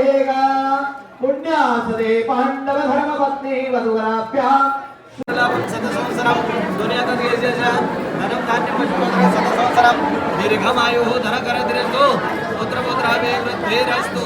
का पुण्यासदे पांडव धर्मपत्नी वधुवराभ्या दीर्घमायु धनकरद्रस्तो पुत्रपुत्राभिवृद्धिरस्तु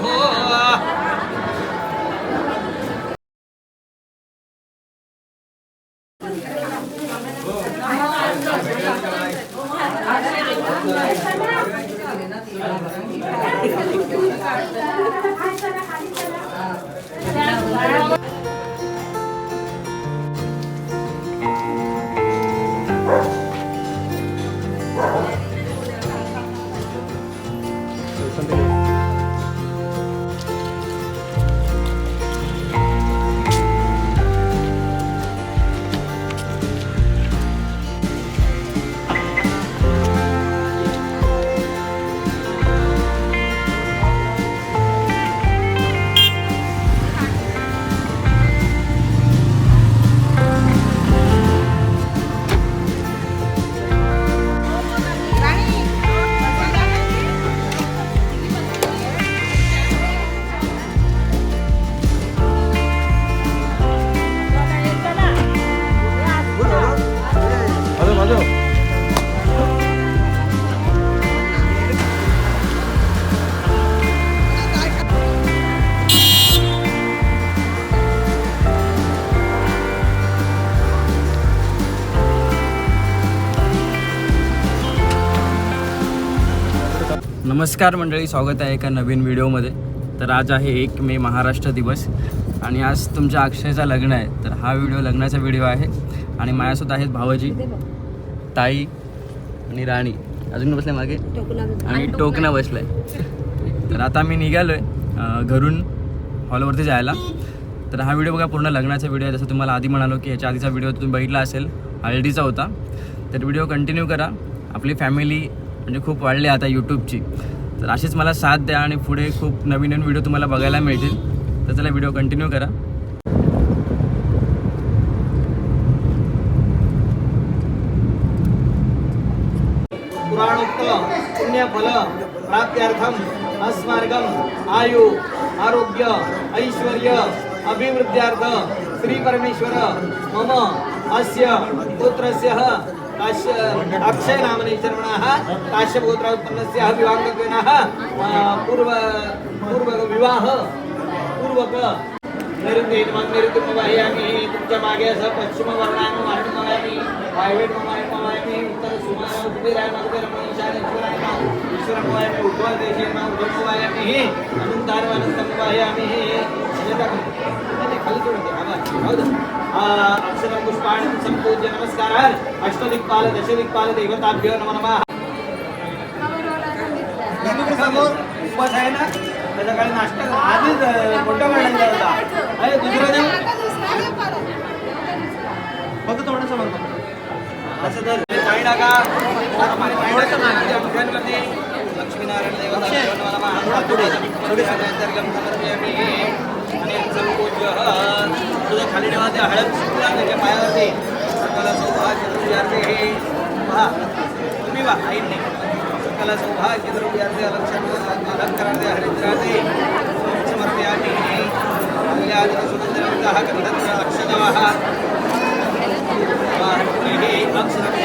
नमस्कार मंडळी, स्वागत आहे एका नवीन व्हिडिओमध्ये. तर आज आहे 1 मे महाराष्ट्र दिवस आणि आज तुमच्या अक्षयचं लग्न आहे. तर हा व्हिडिओ लग्नाचा व्हिडिओ आहे आणि माझ्यासोबत आहेत भावजी, ताई आणि राणी. अजून बसले मागे आणि टोकना बसलाय. तर आता मी निघालो आहे घरून हॉलवरती जायला. तर हा व्हिडिओ बघा पूर्ण लग्नाचा व्हिडिओ आहे. जसं तुम्हाला आधी म्हणालो की ह्याच्या आधीचा व्हिडिओ तुम्ही बघितला असेल, हळदीचा होता. तर व्हिडिओ कंटिन्यू करा. आपली फॅमिली म्हणजे खूप वाढली आता यूट्यूबची. तर अशीच मला साथ द्या आणि पुढे खूप नवीन नवीन व्हिडिओ तुम्हाला बघायला मिळतील. तर चला व्हिडिओ कंटिन्यू करा. पुराणोक्त पुण्यफल प्राप्त्यर्थम अस्मार्गम आयु आरोग्य ऐश्वर्य अभिवृद्ध्यार्थ श्री परमेश्वर मम अस्य पुत्रस्य अक्षय नामने शर्मणः काश्यपुत्र उत्पन्नस्य विवाहत्वेनः पूर्व विवाह पूर्वक नैऋत्यमवाहयामि. तुमच्या मागे असं पश्चिम वर्णानं मार्गमवायामि, वायव्येट मवायामि, उत्तर सुमाय कुबेराय ईश्वरमवायामि, उत्तर देशे उद्धवमवायामि, अनंतारवानंदमवायामि. खाली सोडते हौದು. अक्षरं पुष्पाणि संपूज्य नमस्कार. अष्टदिक्पाल दशदिक्पाल देवताभ्यो नमो नमः. समोर उपवास आहे ना, सकाळी नाश्ता आधीच मोठा वाढायचा होता. अरे दुसरं देऊ फक्त थोडंसं म्हणतो असं. तर पाणी टाका थोडंसं मुखांमध्ये. लक्ष्मीनारायण देवताभ्यो नमो नमः. थोडी आणि संपूज्य तुझं खाली ठेवा. ते हळद सुकला त्याच्या पायावरती. सकल सौभाग्य द्रव्यार्थे हे पहा तुम्ही वा आईने सकल सौभाग्य द्रव्यार्थे अलक्षणार्थे हरिद्रार्थे समर्पयामि. सुगंधरवन्तः गन्धर्व अक्षतवः अक्षरं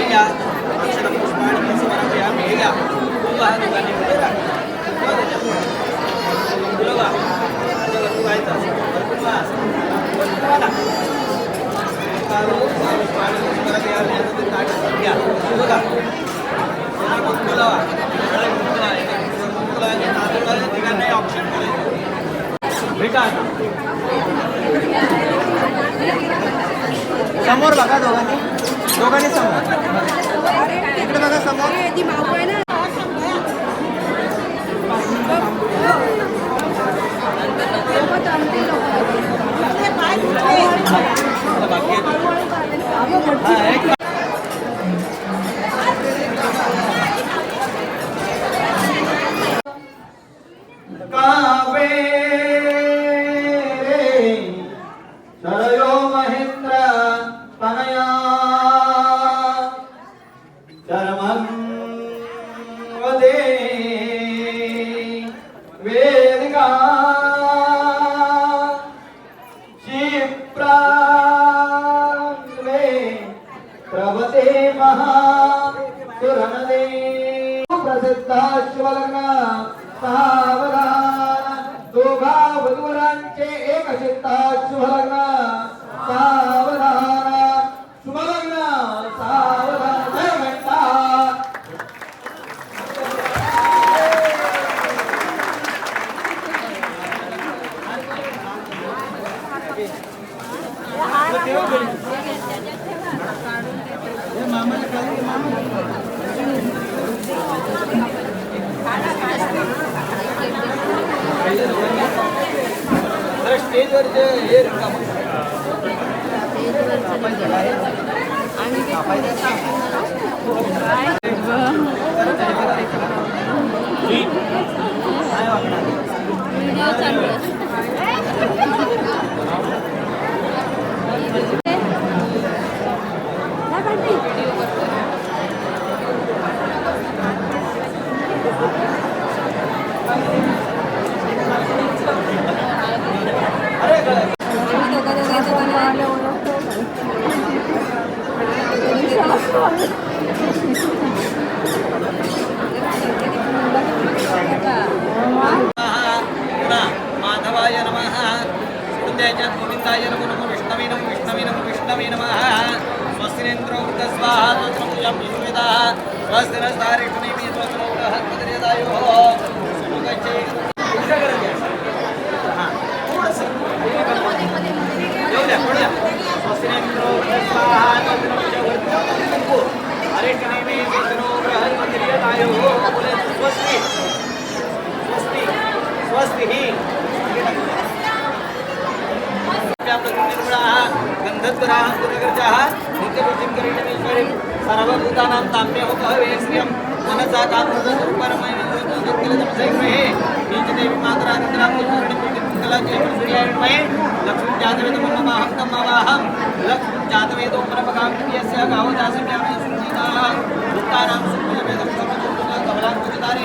अक्षरं पुष्पाणि समर्पयामि. समोर बघा दोघांनी समोर इकडे बघा समोर. विवाह वधूवरांचे एक चित्तात शुभलग्न सावधान शुभलग्न सावधान जय घंटा स्टेजवर जे हे माधवाय नमः सुंदयाच्या गोविंदाय नमः विष्णवे नमः विष्णवे नमः विष्णवे नमः स्वस्तिरेंद्रो वृद्धस्वाहा तोत्रमुजं विश्वेदा स्वस्तिरस्तारिष्णेमि तोत्रमुदः कदर्यदायो सुमुखचे पूजा करायची हां थोडंसं येऊ द्या स्वस्तिरेंद्रो वृद्धस्वाहा तोत्रमुजं अरिष्णेमि तोत्रमुदः कदर्यदायो बोले स्वस्ति स्वस्ति स्वस्ति ही गंधद्वराः गुणगर्जाः नित्यपूजिं करिणमेश्वरीं सर्वभूतानां ताम्यः कहवे श्रियं मनसा कामप्रदपरमयनोदत्तमसैमहे नीचदेवी मातरादित्रां पूर्णिपूर्णिमङ्गलाजयमसूर्यायणमये लक्ष्मीं जातवेदमन्नमाहं तम्मावाहं लक्ष्मीं जातवेदो परमकामित्यस्य गावदासम्यामि सुचिताः भूतानां सुखमेदं समजोतुला कमलां पूजितारे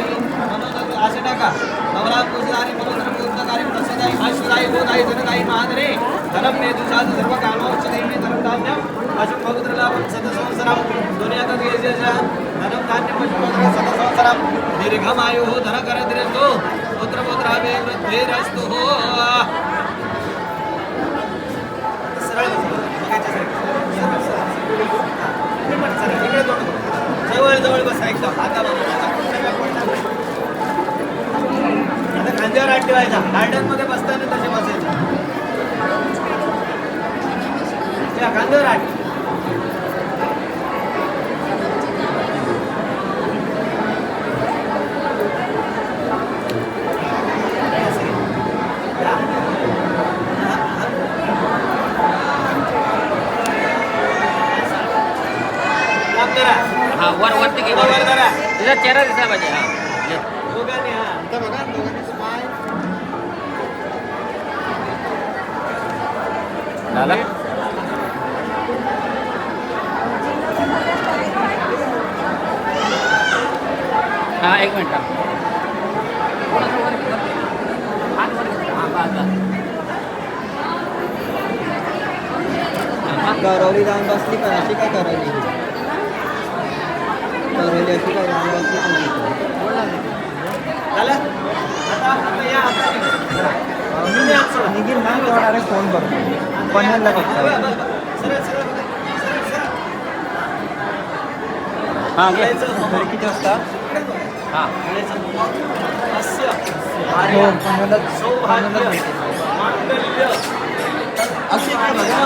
मनोदत्त आशे टाका कमलां पूजितारे मनोदत्तकारी प्रसदाई भाष्यदाई बोधाई धनदाई महादरे धनम ने दुसाद सर्व कामोच्चते मे धनम धान्यम पशु पवित्र लाभम सतसंवत्सरम दुनियात देशेशा धनम धान्यम पशु पवित्र सतसंवत्सरम दीर्घमायु धन कर दीर्घो पुत्र पुत्रावे वृद्धिरस्तु हो सरळ जवळ जवळ बसा एकदम हाताला आता खांद्यावर हात ठेवायचा गार्डन मध्ये बसताना तसे बसायचे या खांद्यावर हात हा वरती घे वर करा तुझा चेहरा दिसला पाहिजे हा दोघांनी हा आता बघा दोघांनी स्माइल झालं हा एक मिनिट गौरवली जाऊन बसली पण अशी काय करवली गौरवली अशी काय जाऊन बसली पण झालं आता या निघील ना तेव्हा डायरेक्ट फोन बघ पनवेलला फक्त हां घे किती वाजता हां हो पनवेलला सौभाग्य मांगल्य असे काय बघा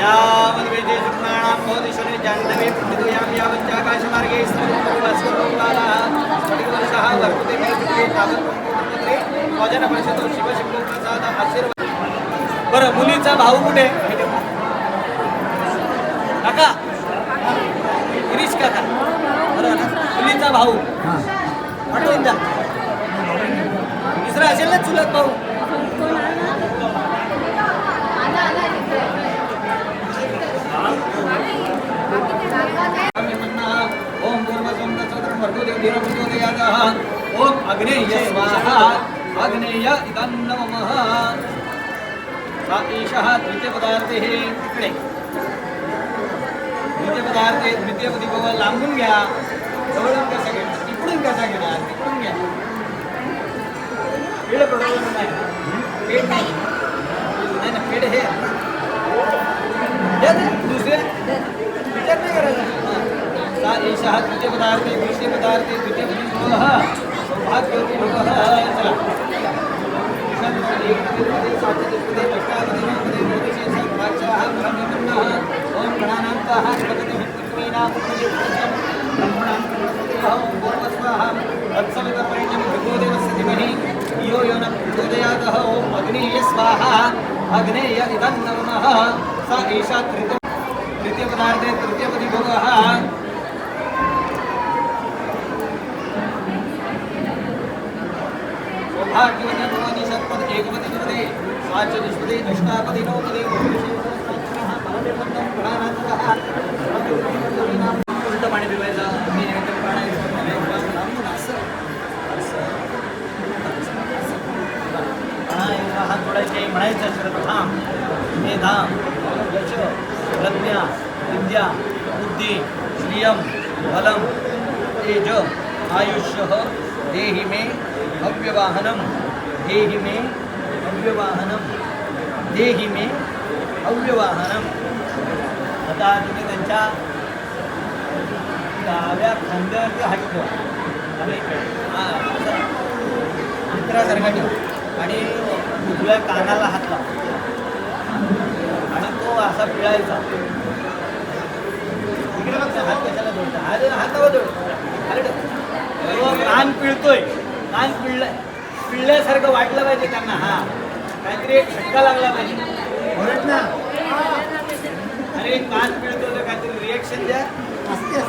यावद्वेदे शुक्राणां भवतिशने जाह्नवे प्रतिदोयां यावच्चाकाशमार्गे स्मृतिर्वास्करोगाला स्फटिकवर्षः वर्तते मेरुपुत्रे तावत्पत्रे भजनपरिषदो शिवशंभोप्रसाद आशीर्वाद बरं मुलीचा भाऊ कुठे काका गिरीश काका बरं मुलीचा भाऊ पाठवून द्या दुसरा असेल ना चुलत भाऊ ओम पूर्व सोमनाथ भर्गो देव धीर प्रचोदयात् नमः ओम अग्नेय स्वाहा अग्नेय इदं नमः सा एषः द्वितीयपदार्थे इकडे द्वितीयपदार्थे द्वितीयपदी बाबा लांबून घ्या जवळून कसा घेणार इकडून कसा घेणार तिकडून घ्या पेढ प्रॉब्लेम नाही पेढ नाही ना पेढ हे दुसरे विचार नाही करायचा सा एषः द्वितीयपदार्थे द्वितीयपदार्थे द्वितीयपदी बाबा सौभाग्यवती लोकः चला ओम गणानांतः गणपतिः भृगोदेवस्य धीमहि धियो यो न प्रचोदयात् ओम अग्नेय स्वाहा अग्नेय इदं नमः सा एषा तृतीयपदार्थे तृतीयपदी भोगः सौभाग्यवती भवानी षट्पद एकपदी द्विपदे साचतुष्पदे अष्टापदी नवपदे उलट पाणी पिवायचं मी नैवेद्य हात जोडायचे म्हणायचं श्रद्धाम मेधाम यश प्रज्ञा विद्या बुद्धी श्रियम बलम तेज आयुष्य देहि मे अव्यवाहनम देहि मे अव्यवाहनम देहि मे अव्यवाहनम आता तुम्ही त्यांच्या डाव्या खांद्यावरती हात ठेवा आणि मित्रासारखा ठेवा आणि उजव्या कानाला हात लावा आणि तो असा पिळायचा इकडे बघ हात कशाला जोडता हातावर जोड कान पिळतोय कान पिळल्यासारखं वाटलं पाहिजे त्यांना हा काहीतरी एक झटका लागला पाहिजे म्हणत ना अरे कान पिळतो तर काहीतरी रिएक्शन द्या असते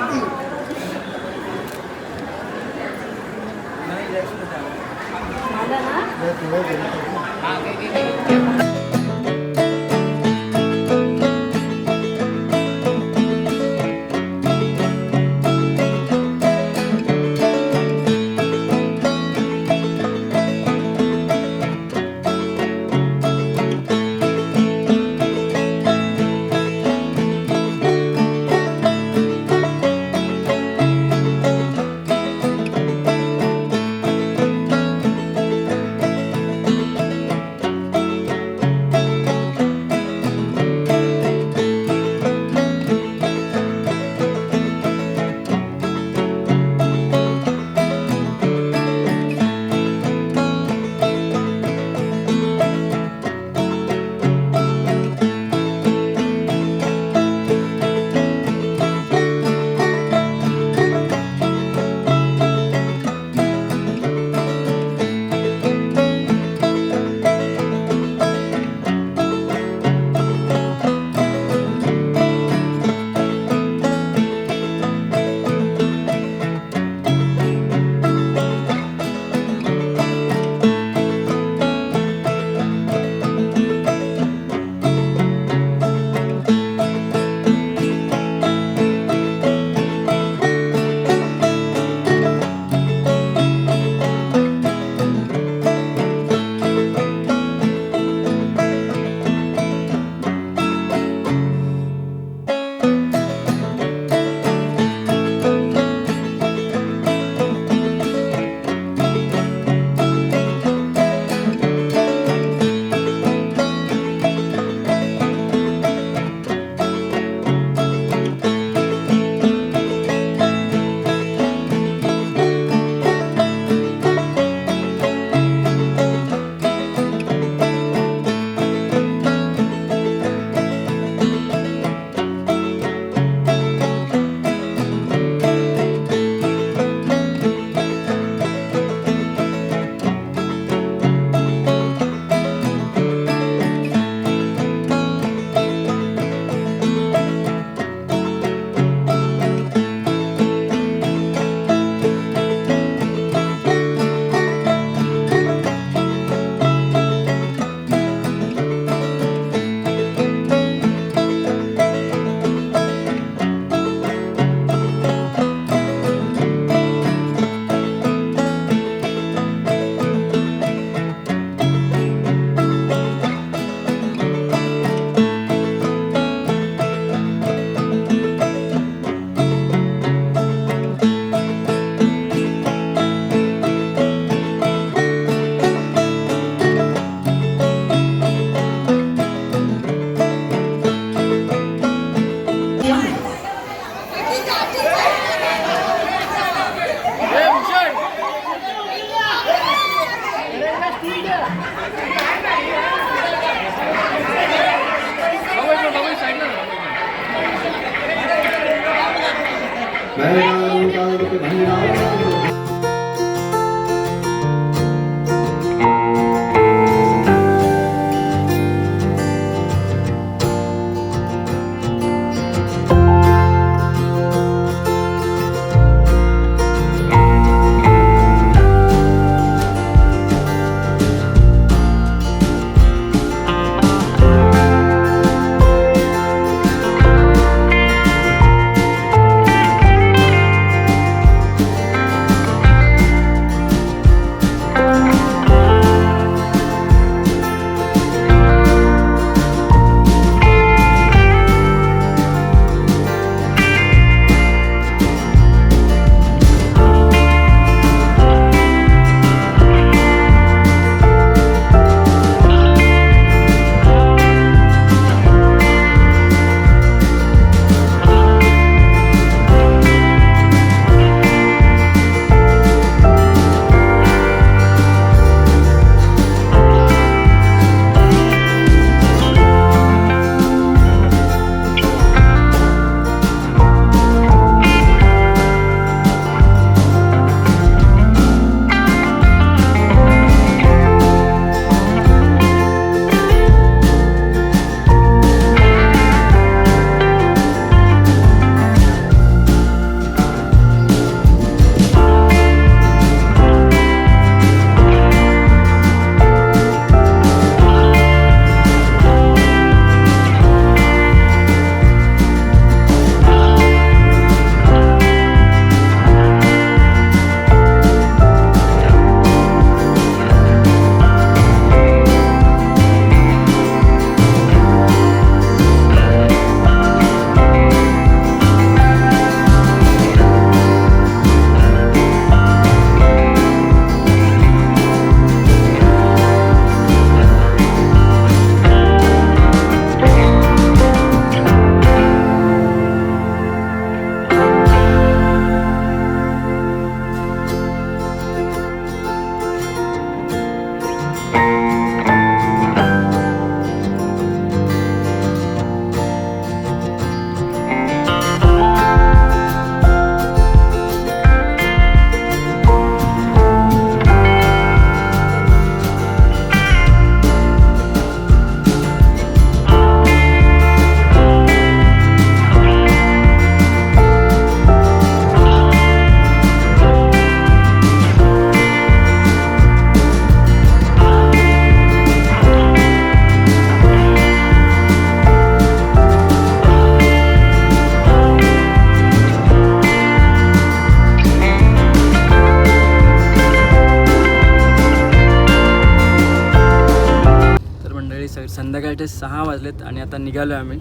संध्याकाळचे 6 वाजलेत आणि आता निघालो आम्ही.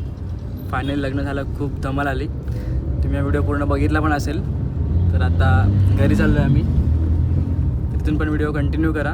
फायनली लग्न झालं, खूप धमाल आली. तुम्ही हा व्हिडिओ पूर्ण बघितला पण असेल. तर आता घरी चाललो आहे आम्ही. तिथून पण व्हिडिओ कंटिन्यू करा.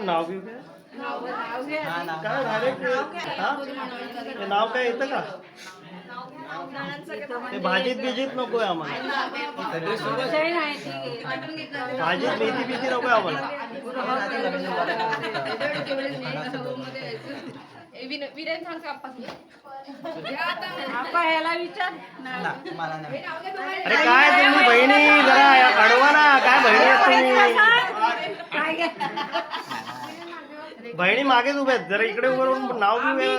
नाव घेऊ काय डायरेक्ट नाव काय येतं का? ते भाजीत बिजीत नकोय आम्हाला. भाजीत मेथी बिथी नकोय आम्हाला. अरे काय तुम्ही बहिणी जरा अडवा ना. काय बहिणी आहेत तुम्ही? बहिणी मागेच उभ्या आहेत. जरा इकडे उभं राहून नाव घेऊ.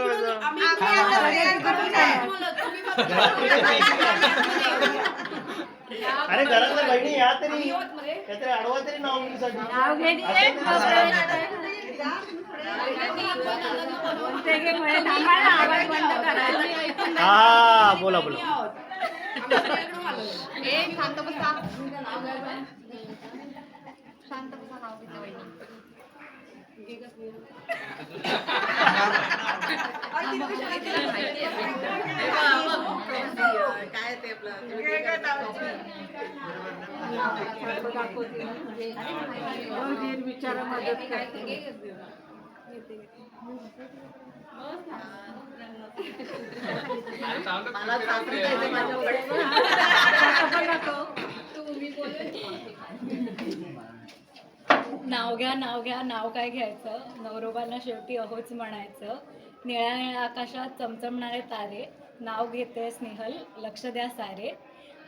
अरे घरातल्या बहिणी या तरी काहीतरी अडवा तरी नाव घेण्यासाठी. हा बोला बोला. नाव घ्या नाव घ्या नाव काय घ्यायचं. नवरोबांना शेवटी अहोच म्हणायचं. निळ्या निळ्या आकाशात चमचमणारे तारे. नाव घेते स्नेहल लक्ष द्या सारे.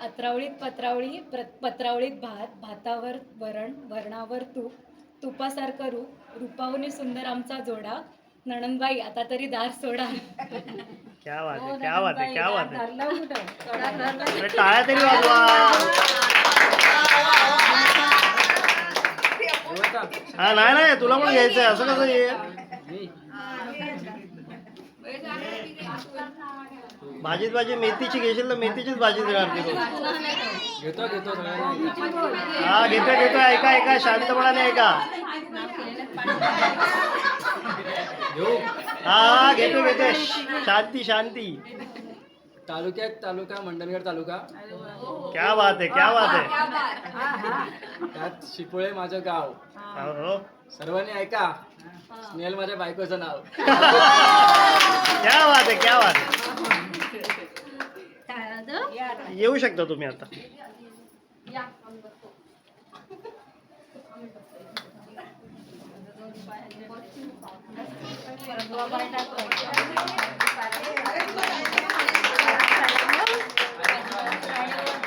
अत्रावळीत पत्रावळी पत्रावळीत भात. भातावर वरण वरणावर तूप. तुपासारखं रूप रूपाहून सुंदर आमचा जोडा. नणंदबाई आता तरी दार सोडा. क्या बात आहे, क्या बात आहे, क्या बात आहे. धरलं कुठं? अरे टाळ्या तरी वाजवा. हा नाही नाही तुला पण घ्यायचंय. असं कसं ये. भाजीत भाजी मेथीची घेशील तर मेथीचीच भाजी देणार ती. घेतो घेतो हा घेतो घेतो. ऐका ऐका शांतपणाने ऐका. हा घेतो घेतो. शांती शांती. तालुक्यात तालुका मंडणगड तालुका. क्या बात आहे, क्या बात आहे. त्यात शिपोळे माझं गाव. हो सर्वांनी ऐका. स्नेहल माझ्या बायकोचं नाव. क्या बात आहे, क्या बात आहे. येऊ शकता तुम्ही आता.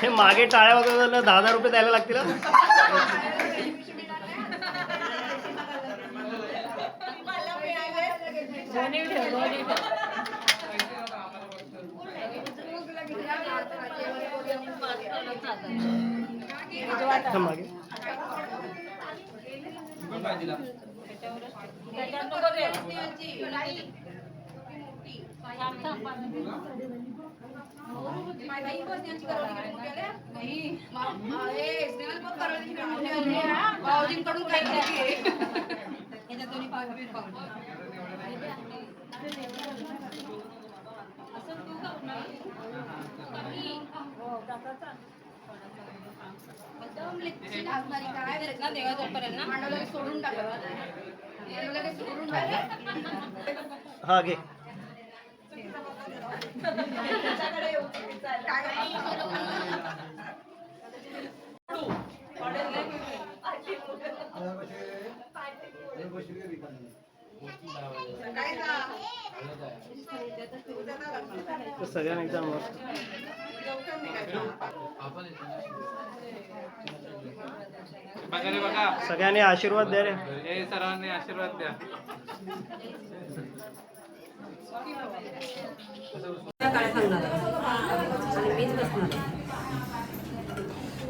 हे मागे टाळ्या वगैरे 10,000 रुपये द्यायला लागतील. मागे हा घे. सगळ्यांना एकदम बघा रे बघा, सगळ्यांनी आशीर्वाद द्या रे. हे सर्वांनी आशीर्वाद द्या.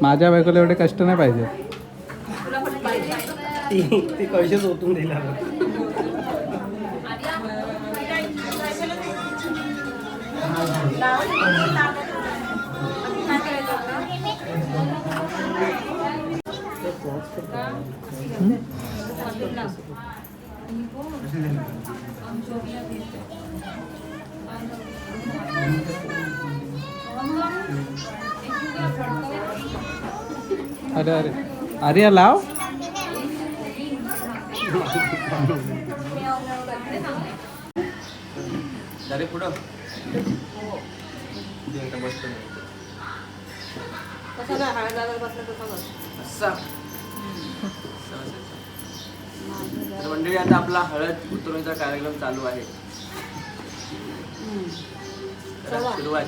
माझ्या बायकोला एवढे कष्ट नाही पाहिजे. ती कळशीच ओतून दिला. अरे अरे अरे लाव. अरे पुढं तर मंडळी आता आपला हळद उतरवण्याचा कार्यक्रम चालू आहे. तर सुरुवात.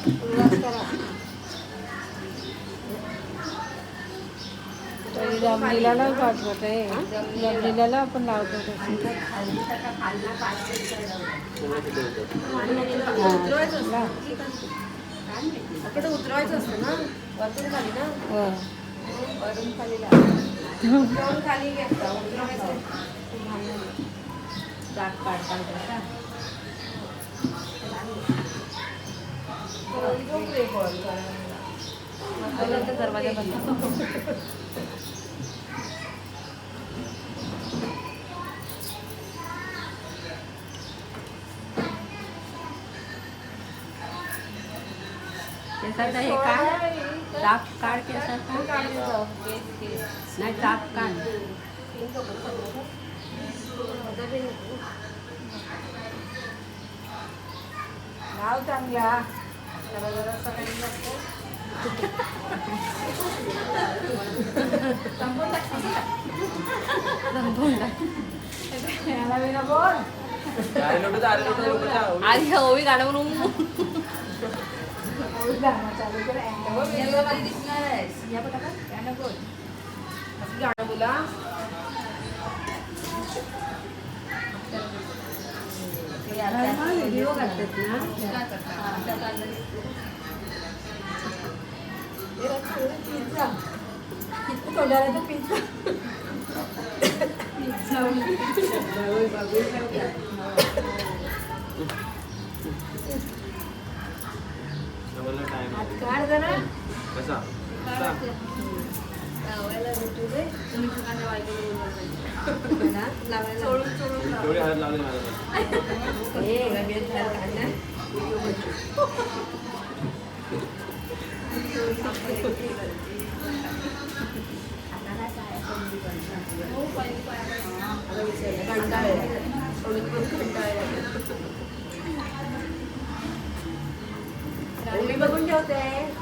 जमलेल्याला पाठवत आहे. जमलेल्याला आपण लावतो तशी. उतरवायचं असतं ना वरतून खाली ना वरून खाली खाली घेतला उतरवायचं दाट काढता दरवाजा बंद. केसाचा हे काढ, दाब काढ केसाचा. नाही दाब काढ. लाव चांगला. जरा जरा सकाळी लागतो. याला वेळा बोल. आधी ओवी गाणं म्हणून चालू कर. दिसणार आहे गाणं बोल. गाणं बोला. व्हिडिओ करतात ना. पिझ्झा तोंडाला तर पिझ्झा. काढ जरा. कसा लावायला भेटू दे. तुम्ही सगळ्यांना वाईट लावायला एवढे हळद लावले मला. हे बेल झाला. ओवी बघून ठेवते.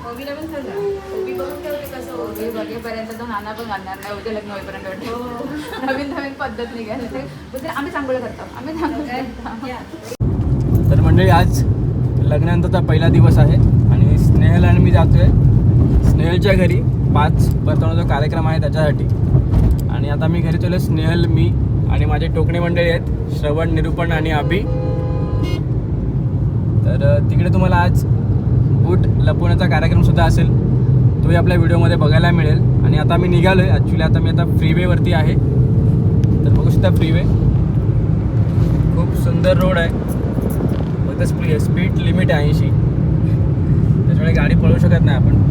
ओवीला पण सांगा. ओवी बघून ठेवते कसं ओवी बघेपर्यंत तर नाना पण घालणार नाही. उद्या लग्न होईपर्यंत नवीन नवीन पद्धत निघाली. ते म्हणजे आम्ही चांगलं करतो. आम्ही चांगलं करतो. तर मंडळी आज लग्नानंतरचा पहिला दिवस आहे आणि स्नेहल आणि मी जातोय स्नेहलच्या घरी. 5 परतवण्याचा कार्यक्रम आहे त्याच्यासाठी. आणि आता मी घरी चाललो. स्नेहल, मी आणि माझे टोकणे मंडळी आहेत, श्रवण, निरूपण आणि अभि. तर तिकडे तुम्हाला आज बूट लपवण्याचा कार्यक्रमसुद्धा असेल, तोही आपल्या व्हिडिओमध्ये बघायला मिळेल. आणि आता मी निघालो आहे. ॲक्च्युली आता मी फ्रीवेवरती आहे. तर बघू शकता फ्रीवे खूप सुंदर रोड आहे. फक्त स्पीड लिमिट आहे 80. त्याच्यामुळे गाडी पळवू शकत नाही आपण.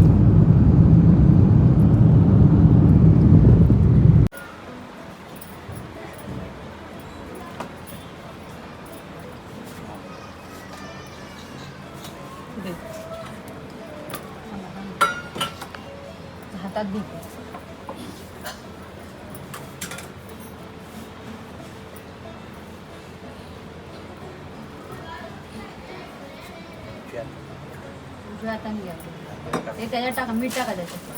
हातात दे. उजव्या हाताने घ्या ते त्याच्यात टाका मीठ टाका त्याच्यात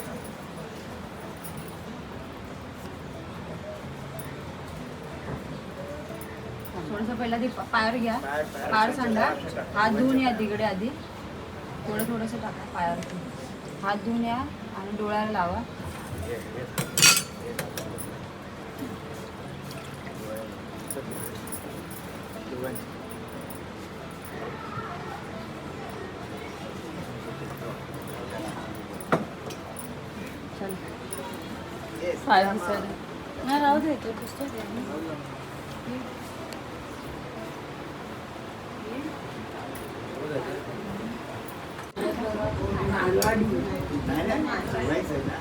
थोडंसं पहिला ती पायावर घ्या पायावर सांगा हात धुवून या तिकडे आधी थोडंसं टाका पायावरती हात धुवून या आणि डोळ्याला लावा नाही राहू दे ते पुस्तक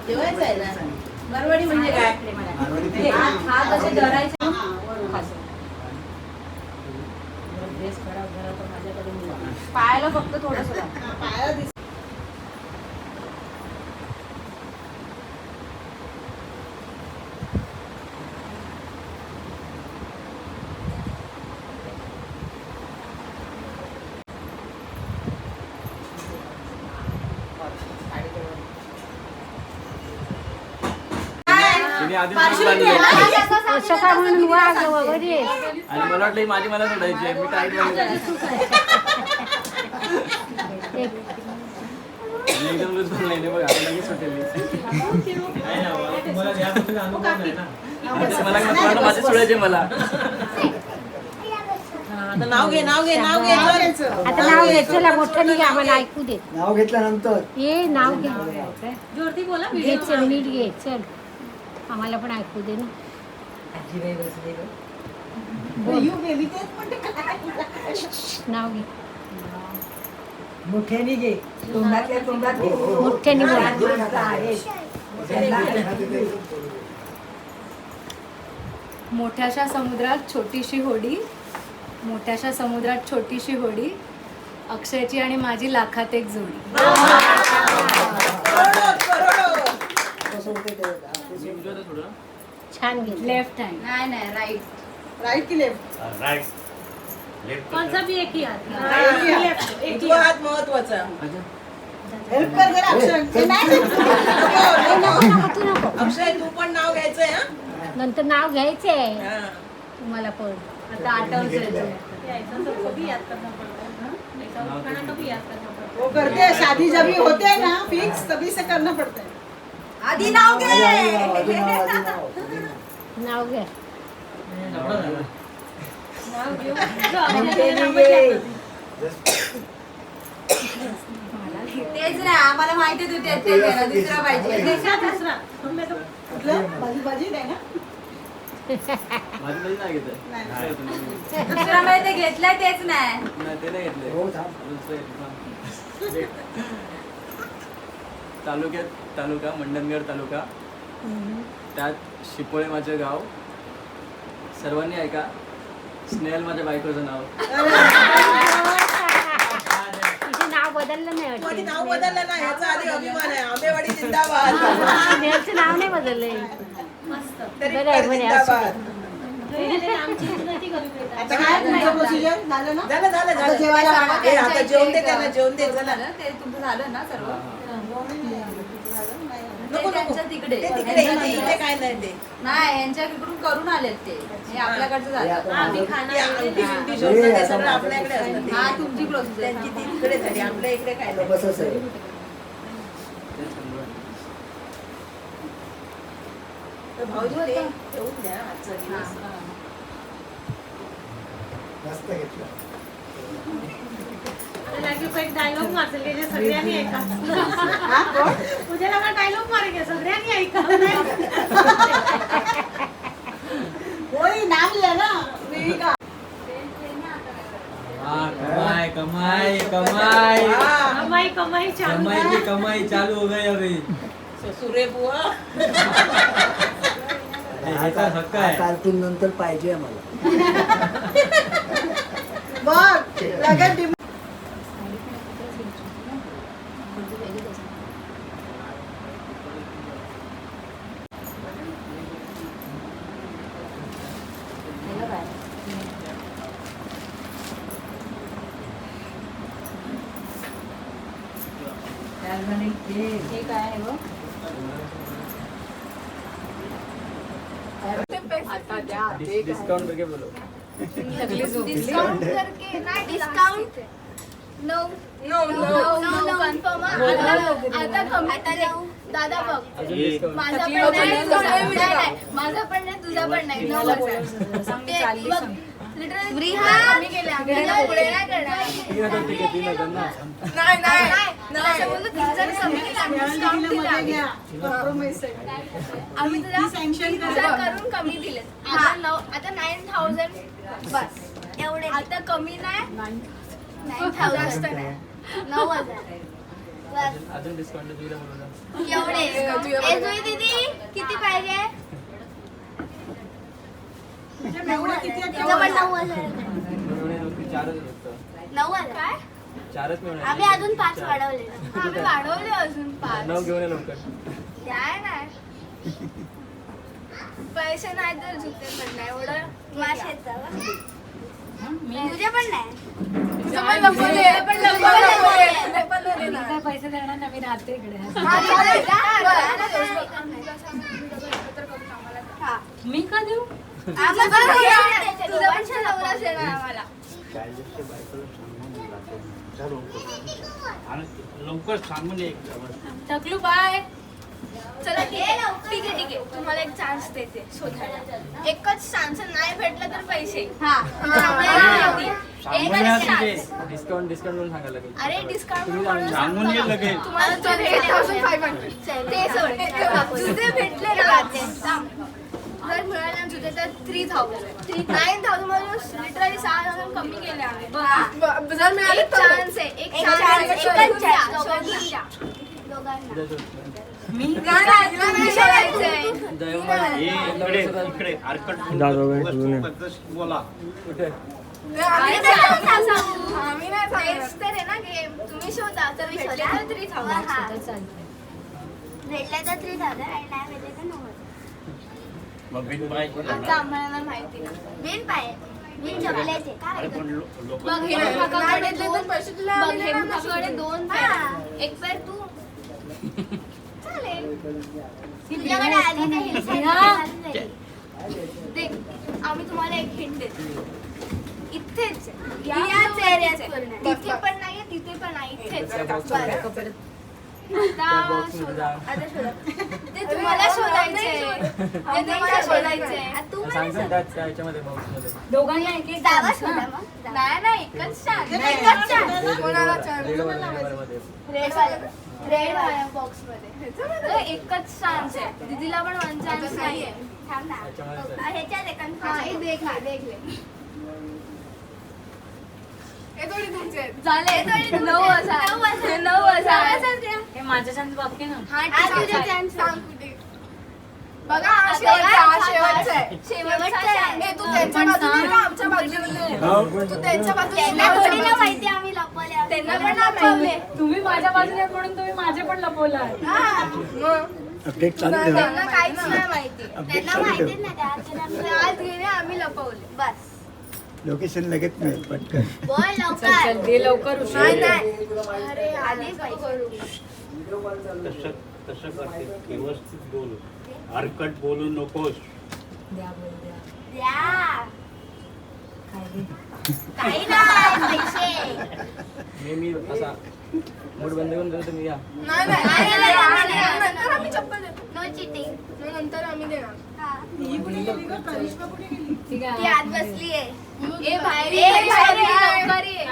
जेवायचं आहे ना मारवाडी म्हणजे काय हात असे धरायचे पायाला फक्त थोडंसं पायाला दिस तिने आधी म्हणून आणि मला वाटलं ही माझी मला सोडायची आहे. मी टाईट एकदम लूज बनलाय नाही बघ आता लगेच सुटेल मला वाटलं माझे सोडायचे मला आता नाव घे आता नाव घे चला मोठं नाही आम्हाला ऐकू दे नाव घेतल्यानंतर ये नाव घे घे चल नीट घे चल आम्हाला पण ऐकू दे ना नाव घे मोठ्याने घे तोंडातल्या तोंडात घे मोठ्याने बोल मोठ्याशा समुद्रात छोटीशी होडी मोठ्याशा समुद्रात छोटीशी होडी अक्षयची आणि माझी लाखात एक जोडी छान घे लेफ्ट हँड नाही राईट राईट की लेफ्ट कोणचा बी एक ही हात तो हात महत्वाचा हेल्प कर जरा अक्षय हे नाही तू नको अक्षय तू पण नाव घ्यायचंय हा नंतर नाव घ्यायचंय तुम्हाला पण आता आठवलं वो करते हैं शादी जब भी होते हैं ना फिक्स तभी से करना पड़ता है आधी नाव घे नाव घ्या तेच नाही आम्हाला माहिती तू तेच दुसरा पाहिजे कुठलं बाजी नाही ना माझी तरी नाही घेत दुसरा माहिती ते घेतलंय तेच नाही नाही ते नाही घेतले तालुका मंडणगड तालुका त्यात शिपोळे माझे गाव सर्वांनी ऐका स्नेहल माझ्या बायकोचं नाव तिचे नाव बदललं नाही कोणी वाटतं नाव बदललं ना याचा आधी अभिमान आहे आंबेवाडी जिंदाबाद स्नेहलचं नाव नाही बदललंय तरी बरं आहे, पण बरं आहे, जिंदाबाद आता काय तुमचं प्रोसिजर झालं ना झालं आता जेवायला वाढा. ए, आता जेवण दे त्यांना जेवण दे चला झालं ते तुमचं झालं ना सर्व नको नको त्यांच्या तिकडे ते तिकडे इथे काय नाही ते नाही यांच्याकडून करून आलेत ते हे आपल्याकडचं झालं ते अंगठी बिंगठी शोधणं ते सगळं आपल्याकडे असतं ते. हा तुमची प्रोसेस त्यांची ती तिकडे झाली आपल्या इकडे काय नाही. बसच आहे तर भाऊजी ते ठेवून द्या आजचा दिवस. जास्त घेतलं डायलॉग मारले सगळ्यांनी ऐका हा, कोण? उद्याला डायलॉग मारेल सगळ्यांनी ऐका कोणी नाम लिया ना विविका. कमाई हा. कमाई चालू हो गई अभी सुरे बुवा हक्क आहे कार्टून नंतर पाहिजे आम्हाला बघ लगेच डिम- हे काय आहे बघ? आता द्या ते काय? डिस्काउंट करके बोलो. डिस्काउंट करके नाही डिस्काउंट नो कन्फर्म आता कमी दादा बघ अजून डिस्काउंट. माझा पण नाही माझा पण नाही तुझा पण नाही 9,000 लिटरली कमी केले आम्ही पुढे नाही करणार 3,000 ना. नाही असं बोललो 3,000 कमी केले आम्ही डिस्काउंट दिला आम्ही तुला 3,000 करून कमी दिले आता 9,000 बस एवढे आता कमी नाही 9,000 जास्त नाही 9,000 बस अजून डिस्काउंट तुला बोलवलं. एवढे ए जुई दीदी किती पाहिजे तुझं पण 9,000 मिळवणे 4च फक्त. 9,000 काय 4च मिळवणे. आम्ही अजून 5 वाढवले आम्ही वाढवले अजून 5 9 घेऊन ये लवकर. काय नाही पैसे नाही तर जुते पण नाही एवढं माशाचं तुझे पण नाही तुझं पण लपवले मी काय पैसे देणार नाही, मी राहते इकडे. मी का देऊ? तुझा पण छान नवराच देणार आम्हाला लवकर सांगून ये. टकलू बाय. चला ठीक आहे तुम्हाला एक चान्स देते शोधायला एकच चान्स नाही भेटलं तर पैसे एकच चान्स डिस्काउंट म्हणून सांगायला लागेल. अरे डिस्काउंट सांगून ये लगेच. तुम्हाला तो 8,500 ते सोड तुझे भेटले ना जर मिळाले ना तुझे तर 3,000 9,000 मधून लिटरली 6,000 कमी केले आम्ही जर मिळाले चान्स आहे एक चान्स मी इकडे आरकट बोला. कुठे? आम्ही नाही तर आहे ना गेम तुम्ही शोधा तर भेटले तर 3,000 भेटले तर 3,000 आणि नाही भेटले तर 9,000 मग बिन बाय आता आम्हाला माहिती नाही बिन पाय बिन चॉकलेटचे काय लोक बघ हे काकाकडे दोन पैसे तुला बघ हे काकाकडे 2 पेन एक पेर तू चालेल तुझ्याकडे आली नाही देख आम्ही तुम्हाला एक हिंट देतो इथेच याच एरियात तिथे पण नाहीये तिथे पण नाही इथेच आता शोधा ते तुम्हाला शोधायचंय ते तुम्हाला शोधायचंय तू मला सांगतो त्या ह्याच्यामध्ये बॉक्समध्ये. दोघांना एक एक जागा शोधा मग नाही एकच चान्स एकच चान्स कोणाला रेड वाल्यामध्ये. रेड वाल्या बॉक्स मध्ये एकच चान्स आहे दीदीला पण 1 चान्स नाहीये थांब ना ह्याच्यात एक कन्फर्म देख ले झाले 9,000 हे माझ्या चान्स बाकी ना. हा तुझा चान्स सांग कुठे बघा हा शेवटचा आहे तू त्यांच्या बाजूने का आमच्या बाजूने तू त्यांच्या बाजूने त्यांना थोडी ना माहिती आम्ही लपवले त्यांना पण लपवले तुम्ही माझ्या बाजूने आहेत म्हणून तुम्ही माझे पण लपवलं. त्यांना काहीच नाही माहिती त्यांना माहितीच नाही आज गेले आम्ही लपवले बस लोकेशन लगेच मिळेल पटकन. बोल लवकर दे लवकर नाही अरे आधीच पाहिजे तसं करते व्यवस्थित बोलू. आरकट बोलू नकोस. द्या बोल द्या. द्या काय दे? काही नाही पैसे मी असा मूड बंद करून देतो तुम्ही या. नंतर आम्ही चप्पल देतो नो चिटिंग नंतर आम्ही देणार ठीक ती आहे. आत बसली आहे ए बाहेर ये लवकर ये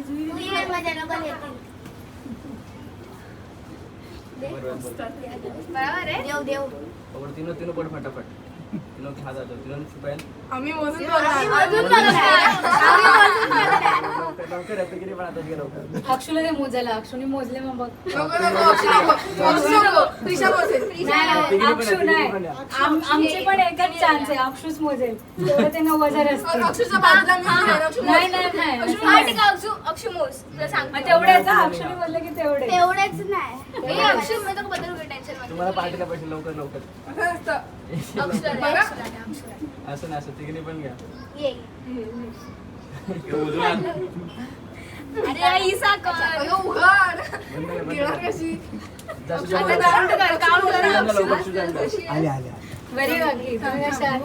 तू ये माझ्या लोकल येतील बरोबर आहे देव देव तीनों पड फटाफट. तीनों के हाथ आ जाओ. तीनों छुपाएल. आम्ही मोजून लवकर लवकर येतो किती पण आता घे लवकर. अक्षुला दे मोजायला. अक्षुनी मोजले मग बघ. नाही, अक्षु नाही. आमचे पण एकच चान्स आहे. अक्षुच मोजेल तेवढं ते 9,000 असतील. नाही नाही नाही अक्षु मोज तुला सांग तेवढेच अक्षुनी बोलले की तेवढे. तेवढेच नाही ए अक्षु मी तर बदल टेन्शन तुम्हाला पार्टीला पैसे लवकर लवकर. असं नाही असं तिघी पण घ्या. ये अरे आई साखर आले आले बरी वाटली तुम्ही कशा आहात?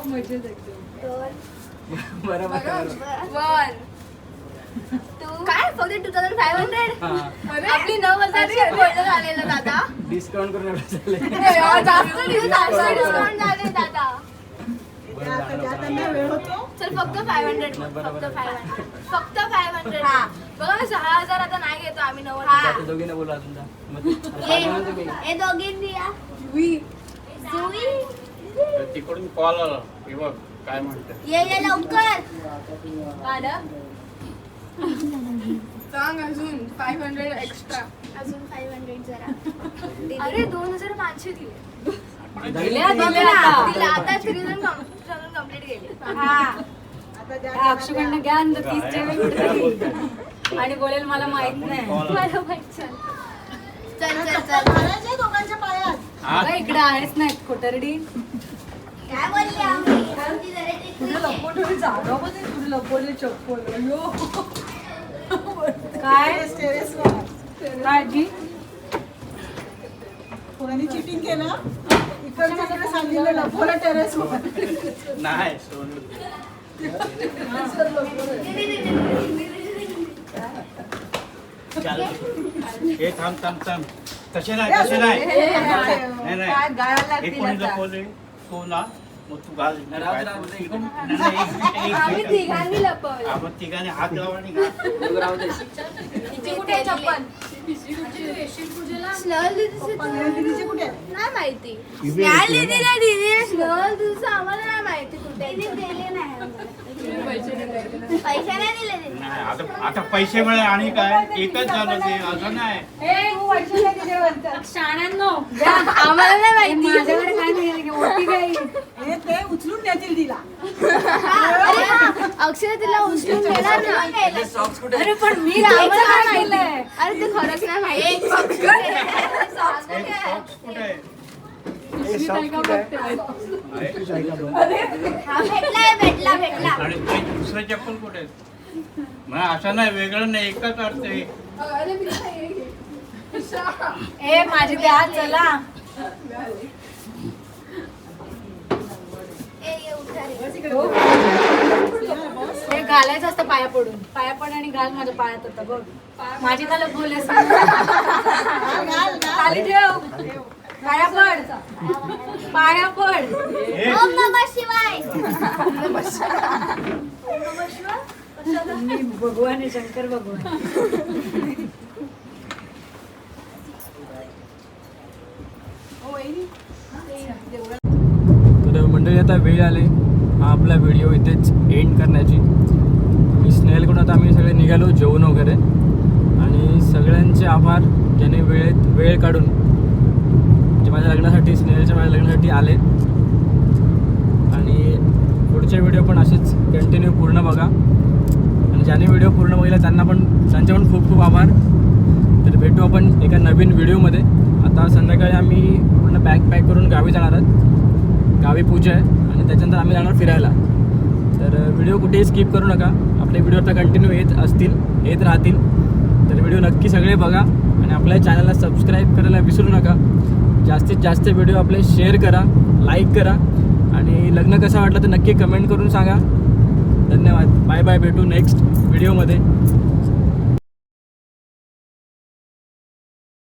काय फक्त 2500 आपली 9,000 झालेलं दादा डिस्काउंट करून एवढं झालंय. जास्त डिस्काउंट झाले दादा चल फक्त 500 फक्त 500 बघा 6,000 आता नाही घेतो आम्ही 9,000 आता दोघींना बोलू अजून जा. मग ते- हे दोघींनी या जुई तिकडून कॉल आला की बघ काय म्हणते. ये लवकर सांग अजून 500 एक्स्ट्रा. अजून 500 जरा अरे 2,500 दिले दिल्या आता आता 3,000 कम्प्लीट गेले अक्षुकडनं घ्या आणि 30च्या वेळी कुठे आणि बोलेल मला माहित नाही चल बघा, इकडे आहेच नाही कोटरडी काय बोलली आमची जरा ती काय काय जी चिटिंग केलं इकडे सांगितलं लपोला टेरेस नाही सोनू चाल हे थांब थांब थांब तसे नाही नाही हे कोणी लपवले तो ना मग तू घाल आम्ही तिघांनी लपवलं आपण तिघांनी हात लावा आणि घाल. दोघं राहू दे. कुठे चप्पल स्नल दीदीची कुठे आहे? नाही माहिती स्नल दीदीला दिली स्नल दीदीचं आम्हाला नाही माहिती कुठे दिले नाही पैसे नाही दिले तिने. नाही आता पैसे मिळाले आणि काय एकच झालं ते असं नाही. शाण्यांनो आम्हाला नाही माहिती माझ्याकडे काय नाही ओटी काय हे ते उचलून नेतील तिला अरे अक्षय तिला उचलून घेणार ना सॉक्स कुठे अरे पण मी आम्हाला जायचं नाही काय माहिती. केलंय? अरे ते खरंच नाही माहिती एक सॉक्स कुठे आहे? हा भेटला आणि दुसरं चप्पल कुठे आहे? मग असं नाही वेगळं नाही एकच अर्थ आहे. ए माझी द्या चला हे घालायचं असतं पाया पड आणि घाल माझ्या पायात होतं बघ माझी त्याला बोले खाली ठेव पाया पड हे ओम नमः शिवाय मी भगवान आहे शंकर भगवान तर मंडळी आता वेळ आले हा आपला व्हिडिओ इथेच एंड करण्याची. मी स्नेहलकडून आता आम्ही सगळे निघालो जेवण वगैरे आणि सगळ्यांचे आभार ज्याने वेळ काढून जे माझ्या लग्नासाठी स्नेहलच्या माझ्या लग्नासाठी आले. आणि पुढचे व्हिडिओ पण असेच कंटिन्यू पूर्ण बघा आणि ज्याने व्हिडिओ पूर्ण बघितला त्यांचे पण खूप खूप आभार. तर भेटू आपण एका नवीन व्हिडिओमध्ये. आता संध्याकाळी आम्ही पूर्ण बॅग पॅक करून गावी जाणार आहोत. गावी पूजा आहे आणि त्याच्यानंतर आम्ही जाणार फिरायला. तर व्हिडिओ कुठेही स्किप करू नका. आपले व्हिडिओ आता कंटिन्यू येत राहतील. तर व्हिडिओ नक्की सगळे बघा आणि आपल्या चॅनलला सबस्क्राईब करायला विसरू नका. जास्तीत जास्त व्हिडिओ आपले शेअर करा, लाईक करा आणि लग्न कसं वाटलं तर नक्की कमेंट करून सांगा. धन्यवाद. Bye bye. भेटू नेक्स्ट व्हिडिओमध्ये.